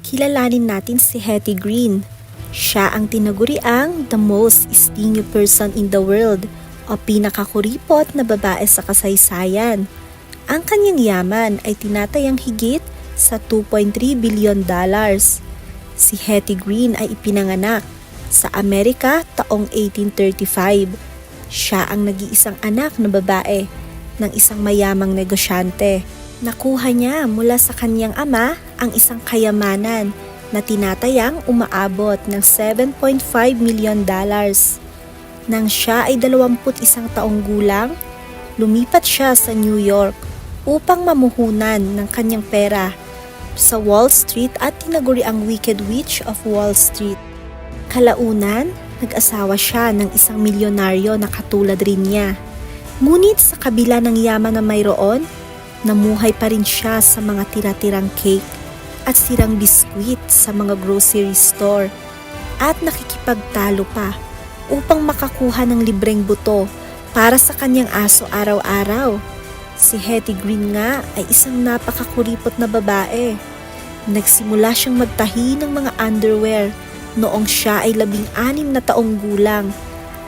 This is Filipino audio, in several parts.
Kilalanin natin si Hetty Green. Siya ang tinaguriang the most stingy person in the world o pinakakuripot na babae sa kasaysayan. Ang kanyang yaman ay tinatayang higit sa $2.3 billion. Si Hetty Green ay ipinanganak sa Amerika taong 1835. Siya ang nag-iisang anak na babae ng isang mayamang negosyante. Nakuha niya mula sa kanyang ama ang isang kayamanan na tinatayang umaabot ng $7.5 million. Nang siya ay 21 taong gulang, lumipat siya sa New York upang mamuhunan ng kanyang pera sa Wall Street at tinaguri ang Wicked Witch of Wall Street. Kalaunan, nag-asawa siya ng isang milyonaryo na katulad rin niya. Ngunit sa kabila ng yaman na mayroon, namuhay pa rin siya sa mga tira-tirang cake at sirang biskwit sa mga grocery store at nakikipagtalo pa upang makakuha ng libreng buto para sa kanyang aso araw-araw. Si Hetty Green nga ay isang napakakuripot na babae. Nagsimula siyang magtahi ng mga underwear noong siya ay 16 na taong gulang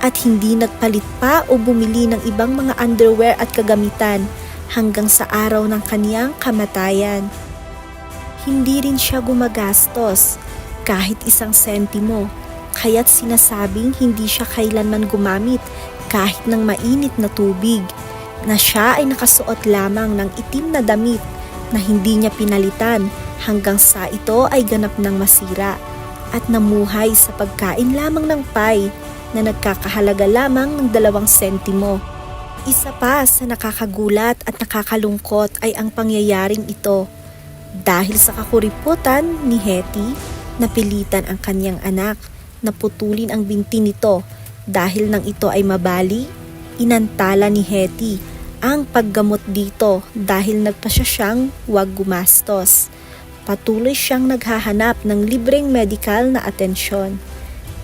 at hindi nagpalit pa o bumili ng ibang mga underwear at kagamitan hanggang sa araw ng kaniyang kamatayan. Hindi rin siya gumagastos kahit isang sentimo, kaya't sinasabing hindi siya kailanman gumamit kahit ng mainit na tubig, na siya ay nakasuot lamang ng itim na damit na hindi niya pinalitan hanggang sa ito ay ganap ng masira at namuhay sa pagkain lamang ng pie na nagkakahalaga lamang ng 2 sentimo. Isa pa sa nakakagulat at nakakalungkot ay ang pangyayaring ito. Dahil sa kakuriputan ni Hetty, napilitan ang kanyang anak na putulin ang binti nito. Dahil nang ito ay mabali, inantala ni Hetty ang paggamot dito dahil nagpasya siyang huwag gumastos. Patuloy siyang naghahanap ng libreng medical na atensyon.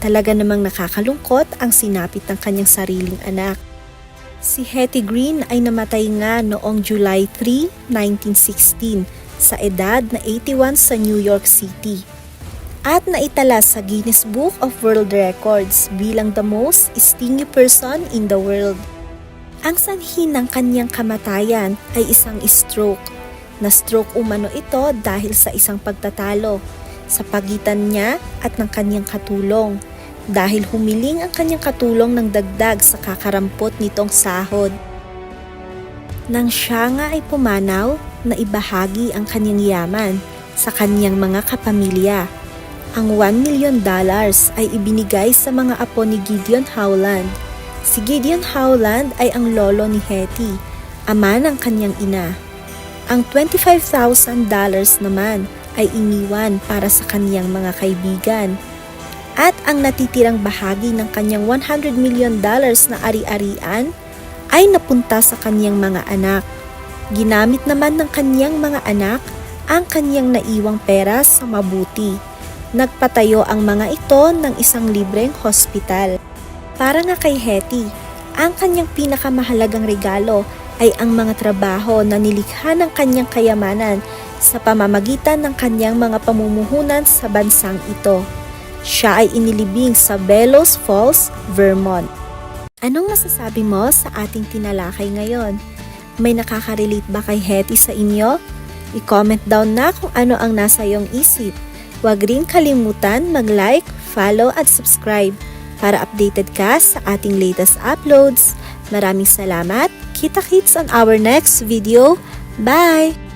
Talaga namang nakakalungkot ang sinapit ng kanyang sariling anak. Si Hetty Green ay namatay nga noong July 3, 1916 sa edad na 81 sa New York City at naitala sa Guinness Book of World Records bilang the most stingy person in the world. Ang sanhi ng kanyang kamatayan ay isang stroke. Na-stroke umano ito dahil sa isang pagtatalo sa pagitan niya at ng kanyang katulong. Dahil humiling ang kanyang katulong ng dagdag sa kakarampot nitong sahod. Nang siya nga ay pumanaw, na ibahagi ang kanyang yaman sa kanyang mga kapamilya. Ang $1 million ay ibinigay sa mga apo ni Gideon Howland. Si Gideon Howland ay ang lolo ni Hetty, ama ng kanyang ina. Ang $25,000 naman ay iniwan para sa kanyang mga kaibigan. At ang natitirang bahagi ng kanyang $100 million na ari-arian ay napunta sa kanyang mga anak. Ginamit naman ng kanyang mga anak ang kanyang naiwang pera sa mabuti. Nagpatayo ang mga ito ng isang libreng hospital. Para nga kay Hetty, ang kanyang pinakamahalagang regalo ay ang mga trabaho na nilikha ng kanyang kayamanan sa pamamagitan ng kanyang mga pamumuhunan sa bansang ito. Siya ay inilibing sa Bellows Falls, Vermont. Anong masasabi mo sa ating tinalakay ngayon? May nakaka-relate ba kay Hetty sa inyo? I-comment down na kung ano ang nasa iyong isip. Huwag rin kalimutan mag-like, follow at subscribe para updated ka sa ating latest uploads. Maraming salamat. Kita-kits on our next video. Bye!